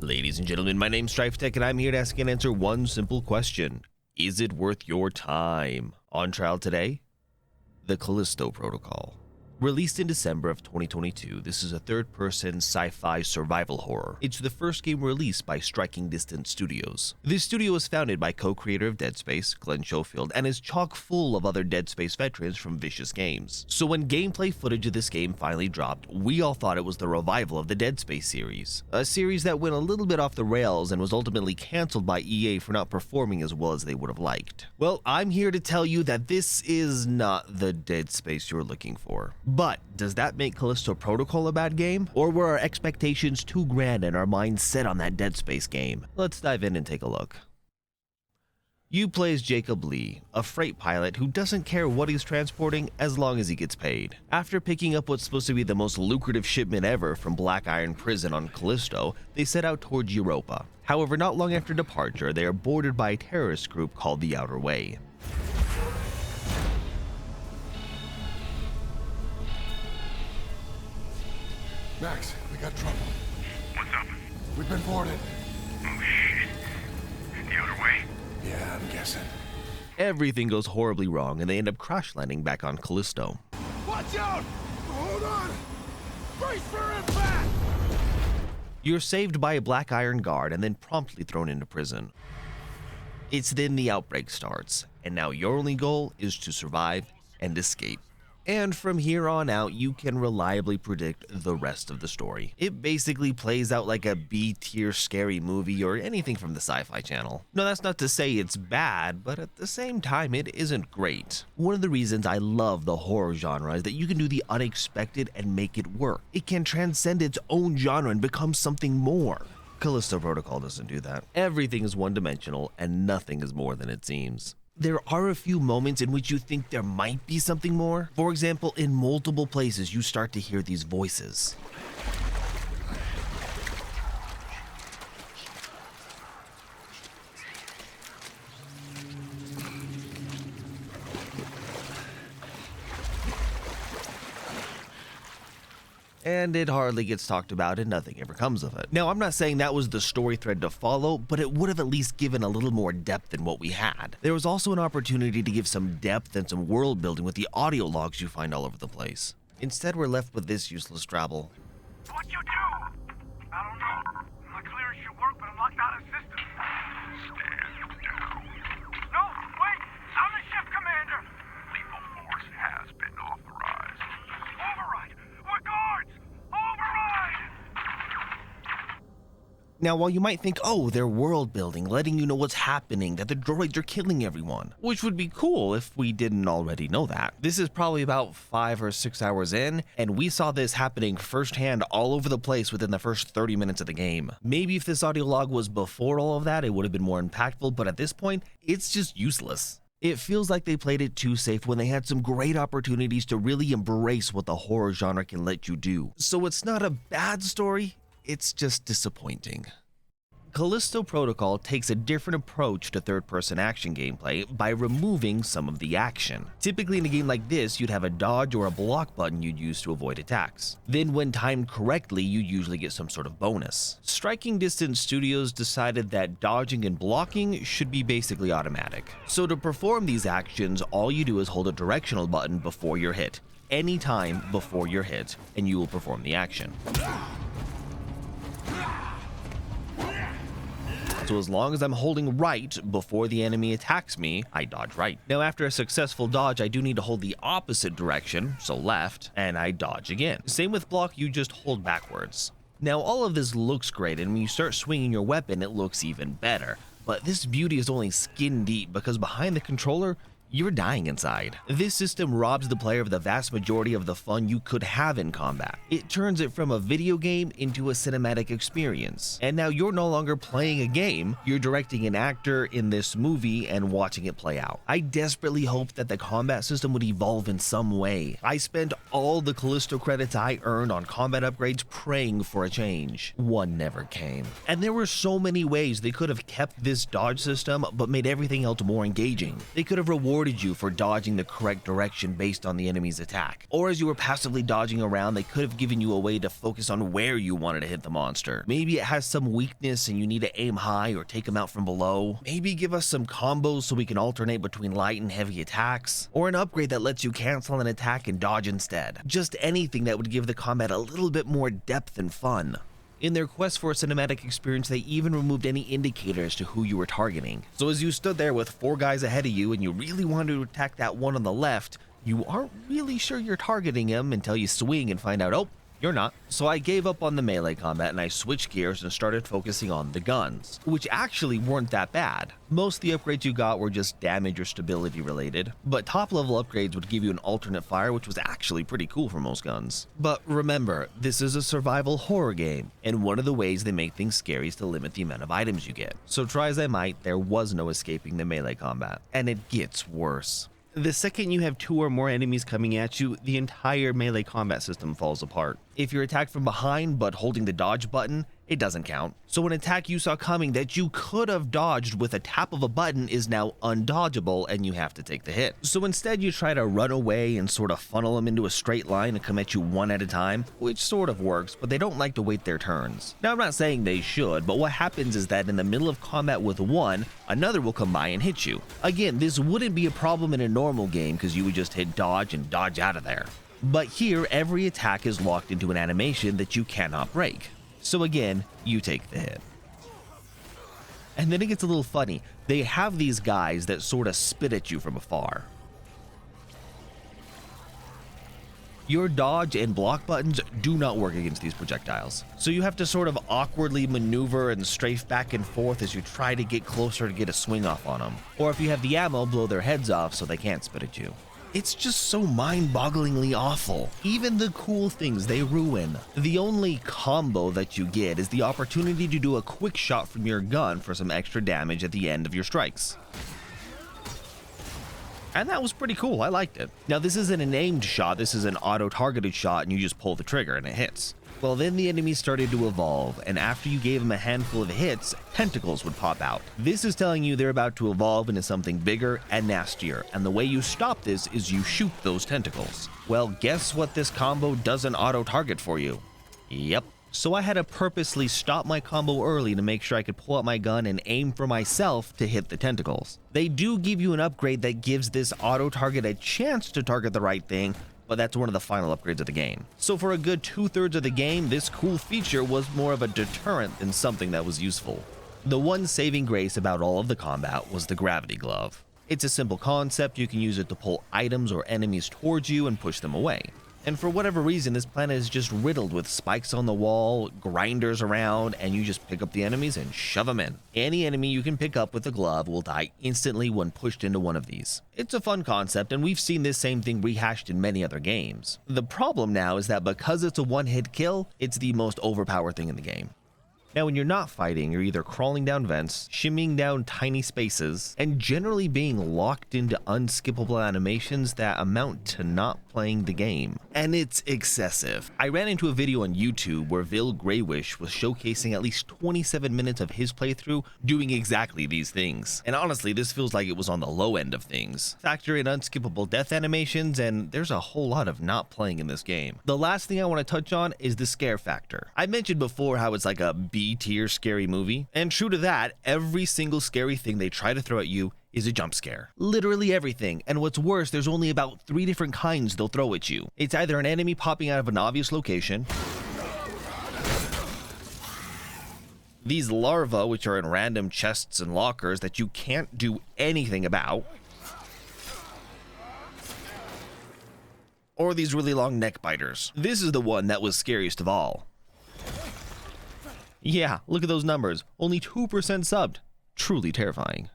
Ladies and gentlemen, my name's Stryftek, and I'm here to ask and answer one simple question. Is it worth your time? On trial today, the Callisto Protocol. Released in December of 2022, this is a third-person sci-fi survival horror. It's the first game released by Striking Distance Studios. This studio was founded by co-creator of Dead Space, Glenn Schofield, and is chock full of other Dead Space veterans from Vicious Games. So when gameplay footage of this game finally dropped, we all thought it was the revival of the Dead Space series. A series that went a little bit off the rails and was ultimately cancelled by EA for not performing as well as they would have liked. Well, I'm here to tell you that this is not the Dead Space you're looking for. But does that make Callisto Protocol a bad game? Or were our expectations too grand and our minds set on that Dead Space game? Let's dive in and take a look. You play as Jacob Lee, a freight pilot who doesn't care what he's transporting as long as he gets paid. After picking up what's supposed to be the most lucrative shipment ever from Black Iron Prison on Callisto, they set out towards Europa. However, not long after departure, they are boarded by a terrorist group called the Outer Way. Max, we got trouble. What's up? We've been boarded. Oh shit. The Outer Way? Yeah, I'm guessing. Everything goes horribly wrong and they end up crash landing back on Callisto. Watch out! Hold on! Brace for impact! You're saved by a Black Iron guard and then promptly thrown into prison. It's then the outbreak starts, and now your only goal is to survive and escape. And from here on out, you can reliably predict the rest of the story. It basically plays out like a B-tier scary movie or anything from the Sci-Fi Channel. No, that's not to say it's bad, but at the same time, it isn't great. One of the reasons I love the horror genre is that you can do the unexpected and make it work. It can transcend its own genre and become something more. Callisto Protocol doesn't do that. Everything is one-dimensional and nothing is more than it seems. There are a few moments in which you think there might be something more. For example, in multiple places you start to hear these voices. And it hardly gets talked about and nothing ever comes of it. Now, I'm not saying that was the story thread to follow, but it would have at least given a little more depth than what we had. There was also an opportunity to give some depth and some world building with the audio logs you find all over the place. Instead, we're left with this useless drabble. What'd you do? I don't know. My clearance should work, but I'm locked out of system. Stand down. No, wait! I'm the ship commander! Lethal force has been authorized. Override! We're guards! Override! Now, while you might think, oh, they're world building, letting you know what's happening, that the droids are killing everyone, which would be cool if we didn't already know that. This is probably about 5 or 6 hours in, and we saw this happening firsthand all over the place within the first 30 minutes of the game. Maybe if this audio log was before all of that, it would have been more impactful, but at this point, it's just useless. It feels like they played it too safe when they had some great opportunities to really embrace what the horror genre can let you do. So it's not a bad story, it's just disappointing. Callisto Protocol takes a different approach to third-person action gameplay by removing some of the action. Typically in a game like this, you'd have a dodge or a block button you'd use to avoid attacks. Then when timed correctly, you usually get some sort of bonus. Striking Distance Studios decided that dodging and blocking should be basically automatic. So to perform these actions, all you do is hold a directional button before you're hit, anytime before you're hit, and you will perform the action. So as long as I'm holding right before the enemy attacks me, I dodge right. Now after a successful dodge, I do need to hold the opposite direction, so left, and I dodge again. Same with block, you just hold backwards. Now all of this looks great, and when you start swinging your weapon, it looks even better. But this beauty is only skin deep because behind the controller, you're dying inside. This system robs the player of the vast majority of the fun you could have in combat. It turns it from a video game into a cinematic experience. And now you're no longer playing a game, you're directing an actor in this movie and watching it play out. I desperately hoped that the combat system would evolve in some way. I spent all the Callisto credits I earned on combat upgrades praying for a change. One never came. And there were so many ways they could have kept this dodge system but made everything else more engaging. They could have rewarded rewarded you for dodging the correct direction based on the enemy's attack. Or as you were passively dodging around, they could have given you a way to focus on where you wanted to hit the monster. Maybe it has some weakness and you need to aim high or take them out from below. Maybe give us some combos so we can alternate between light and heavy attacks. Or an upgrade that lets you cancel an attack and dodge instead. Just anything that would give the combat a little bit more depth and fun. In their quest for a cinematic experience, they even removed any indicators to who you were targeting. So as you stood there with 4 guys ahead of you and you really wanted to attack that one on the left, you aren't really sure you're targeting him until you swing and find out, oh, you're not. So I gave up on the melee combat and I switched gears and started focusing on the guns, which actually weren't that bad. Most of the upgrades you got were just damage or stability related, but top level upgrades would give you an alternate fire, which was actually pretty cool for most guns. But remember, this is a survival horror game, and one of the ways they make things scary is to limit the amount of items you get. So try as I might, there was no escaping the melee combat, and it gets worse. The second you have 2 or more enemies coming at you, the entire melee combat system falls apart. If you're attacked from behind but holding the dodge button, it doesn't count. So an attack you saw coming that you could have dodged with a tap of a button is now undodgeable and you have to take the hit. So instead you try to run away and sort of funnel them into a straight line and come at you one at a time, which sort of works, but they don't like to wait their turns. Now I'm not saying they should, but what happens is that in the middle of combat with one, another will come by and hit you. Again, this wouldn't be a problem in a normal game because you would just hit dodge and dodge out of there. But here, every attack is locked into an animation that you cannot break. So again, you take the hit. And then it gets a little funny. They have these guys that sort of spit at you from afar. Your dodge and block buttons do not work against these projectiles. So you have to sort of awkwardly maneuver and strafe back and forth as you try to get closer to get a swing off on them. Or if you have the ammo, blow their heads off so they can't spit at you. It's just so mind-bogglingly awful. Even the cool things they ruin. The only combo that you get is the opportunity to do a quick shot from your gun for some extra damage at the end of your strikes. And that was pretty cool, I liked it. Now this isn't an aimed shot, this is an auto-targeted shot and you just pull the trigger and it hits. Well, then the enemies started to evolve, and after you gave them a handful of hits, tentacles would pop out. This is telling you they're about to evolve into something bigger and nastier, and the way you stop this is you shoot those tentacles. Well, guess what this combo doesn't auto-target for you? Yep. So I had to purposely stop my combo early to make sure I could pull out my gun and aim for myself to hit the tentacles. They do give you an upgrade that gives this auto-target a chance to target the right thing, but that's one of the final upgrades of the game. So for a good 2/3 of the game, this cool feature was more of a deterrent than something that was useful. The one saving grace about all of the combat was the gravity glove. It's a simple concept, you can use it to pull items or enemies towards you and push them away. And for whatever reason, this planet is just riddled with spikes on the wall, grinders around, and you just pick up the enemies and shove them in. Any enemy you can pick up with a glove will die instantly when pushed into one of these. It's a fun concept, and we've seen this same thing rehashed in many other games. The problem now is that because it's a one-hit kill, it's the most overpowered thing in the game. Now, when you're not fighting, you're either crawling down vents, shimmying down tiny spaces, and generally being locked into unskippable animations that amount to not playing the game. And it's excessive. I ran into a video on YouTube where Vil Greywish was showcasing at least 27 minutes of his playthrough doing exactly these things. And honestly, this feels like it was on the low end of things. Factor in unskippable death animations, and there's a whole lot of not playing in this game. The last thing I want to touch on is the scare factor. I mentioned before how it's like a B-tier scary movie, and true to that, every single scary thing they try to throw at you is a jump scare. Literally everything, and what's worse, there's only about 3 different kinds they'll throw at you. It's either an enemy popping out of an obvious location, these larvae which are in random chests and lockers that you can't do anything about, or these really long neck biters. This is the one that was scariest of all. Yeah, look at those numbers. Only 2% subbed. Truly terrifying.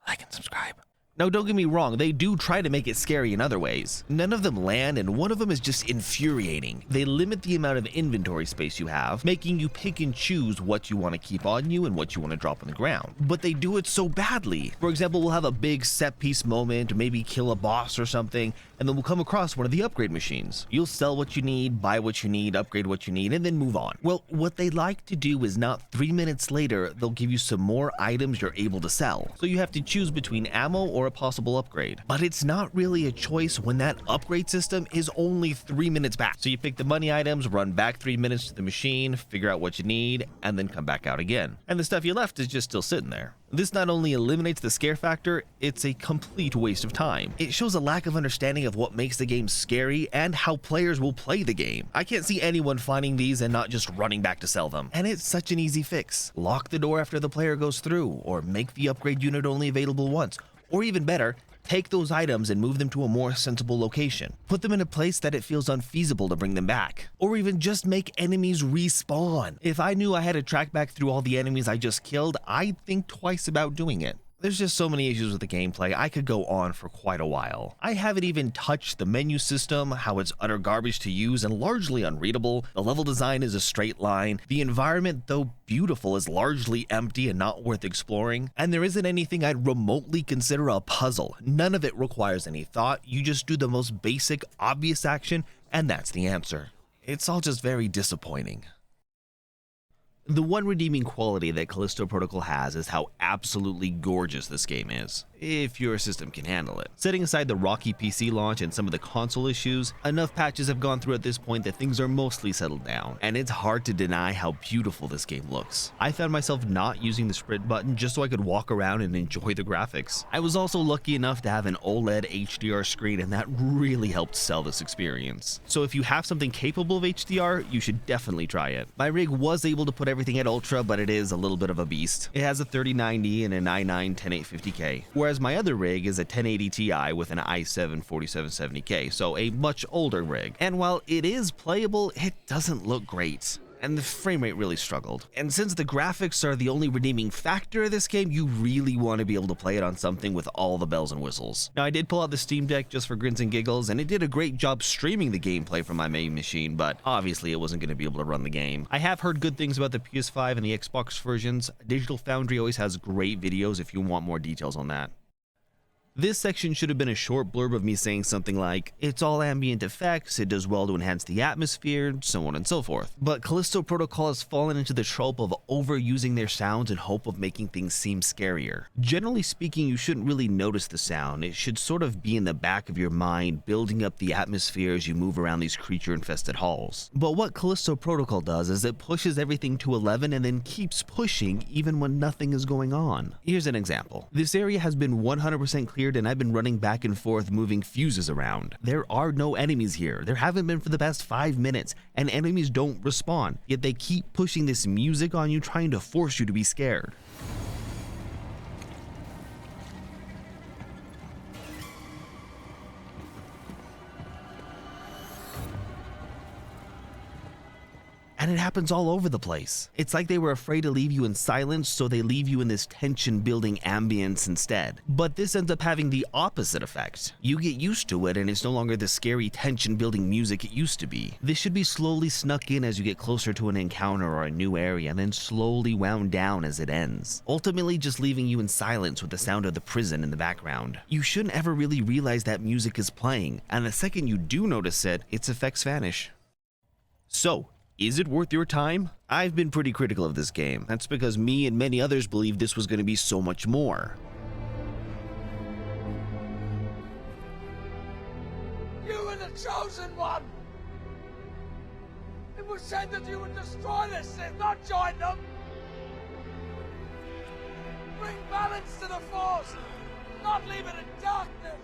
Like and subscribe. Now don't get me wrong, they do try to make it scary in other ways. None of them land, and one of them is just infuriating. They limit the amount of inventory space you have, making you pick and choose what you want to keep on you and what you want to drop on the ground. But they do it so badly. For example, we'll have a big set piece moment, maybe kill a boss or something, and then we'll come across one of the upgrade machines. You'll sell what you need, buy what you need, upgrade what you need, and then move on. Well, what they like to do is not 3 minutes later, they'll give you some more items you're able to sell. So you have to choose between ammo or a possible upgrade. But it's not really a choice when that upgrade system is only 3 minutes back. So you pick the money items, run back 3 minutes to the machine, figure out what you need, and then come back out again. And the stuff you left is just still sitting there. This not only eliminates the scare factor, it's a complete waste of time. It shows a lack of understanding of what makes the game scary and how players will play the game. I can't see anyone finding these and not just running back to sell them. And it's such an easy fix. Lock the door after the player goes through, or make the upgrade unit only available once, or even better, take those items and move them to a more sensible location. Put them in a place that it feels unfeasible to bring them back. Or even just make enemies respawn. If I knew I had to track back through all the enemies I just killed, I'd think twice about doing it. There's just so many issues with the gameplay, I could go on for quite a while. I haven't even touched the menu system, how it's utter garbage to use and largely unreadable. The level design is a straight line. The environment, though beautiful, is largely empty and not worth exploring. And there isn't anything I'd remotely consider a puzzle. None of it requires any thought. You just do the most basic, obvious action, and that's the answer. It's all just very disappointing. The one redeeming quality that Callisto Protocol has is how absolutely gorgeous this game is, if your system can handle it. Setting aside the rocky PC launch and some of the console issues, enough patches have gone through at this point that things are mostly settled down, and it's hard to deny how beautiful this game looks. I found myself not using the sprint button just so I could walk around and enjoy the graphics. I was also lucky enough to have an OLED HDR screen, and that really helped sell this experience. So if you have something capable of HDR, you should definitely try it. My rig was able to put everything at ultra, but it is a little bit of a beast. It has a 3090 and an i9 10850K, whereas my other rig is a 1080 Ti with an i7 4770K, so a much older rig. And while it is playable, it doesn't look great, and the frame rate really struggled. And since the graphics are the only redeeming factor of this game, you really want to be able to play it on something with all the bells and whistles. Now, I did pull out the Steam Deck just for grins and giggles, and it did a great job streaming the gameplay from my main machine, but obviously it wasn't going to be able to run the game. I have heard good things about the PS5 and the Xbox versions. Digital Foundry always has great videos if you want more details on that. This section should have been a short blurb of me saying something like, it's all ambient effects, it does well to enhance the atmosphere, so on and so forth. But Callisto Protocol has fallen into the trope of overusing their sounds in hope of making things seem scarier. Generally speaking, you shouldn't really notice the sound. It should sort of be in the back of your mind, building up the atmosphere as you move around these creature-infested halls. But what Callisto Protocol does is it pushes everything to 11 and then keeps pushing even when nothing is going on. Here's an example. This area has been 100% cleared, and I've been running back and forth moving fuses around. There are no enemies here. There haven't been for the past 5 minutes, and enemies don't respawn, yet they keep pushing this music on you, trying to force you to be scared. And it happens all over the place. It's like they were afraid to leave you in silence, so they leave you in this tension-building ambience instead. But this ends up having the opposite effect. You get used to it, and it's no longer the scary tension-building music it used to be. This should be slowly snuck in as you get closer to an encounter or a new area, and then slowly wound down as it ends, ultimately just leaving you in silence with the sound of the prison in the background. You shouldn't ever really realize that music is playing, and the second you do notice it, its effects vanish. So, is it worth your time? I've been pretty critical of this game. That's because me and many others believed this was going to be so much more. You were the chosen one! It was said that you would destroy this Sith, not join them! Bring balance to the Force, not leave it in darkness!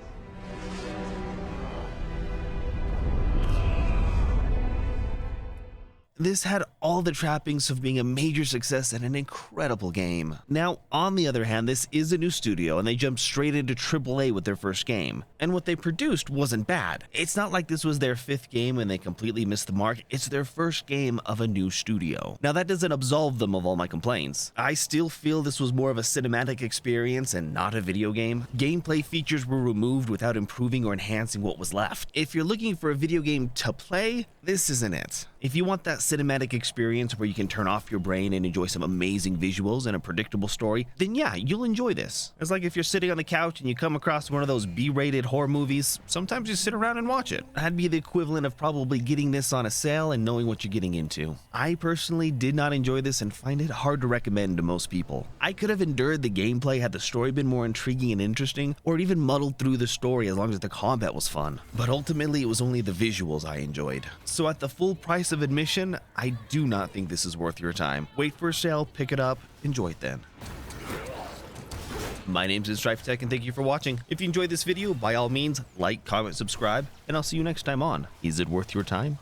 This had all the trappings of being a major success and an incredible game. Now, on the other hand, this is a new studio and they jumped straight into AAA with their first game. And what they produced wasn't bad. It's not like this was their 5th game and they completely missed the mark. It's their first game of a new studio. Now, that doesn't absolve them of all my complaints. I still feel this was more of a cinematic experience and not a video game. Gameplay features were removed without improving or enhancing what was left. If you're looking for a video game to play, this isn't it. If you want that cinematic experience where you can turn off your brain and enjoy some amazing visuals and a predictable story, then yeah, you'll enjoy this. It's like if you're sitting on the couch and you come across one of those B-rated horror movies, sometimes you sit around and watch it. That'd be the equivalent of probably getting this on a sale and knowing what you're getting into. I personally did not enjoy this and find it hard to recommend to most people. I could have endured the gameplay had the story been more intriguing and interesting, or even muddled through the story as long as the combat was fun. But ultimately, it was only the visuals I enjoyed. So at the full price of admission, I do not think this is worth your time. Wait for a sale, pick it up, enjoy it then. My name's Stryftek and thank you for watching. If you enjoyed this video, by all means, like, comment, subscribe, and I'll see you next time on Is It Worth Your Time?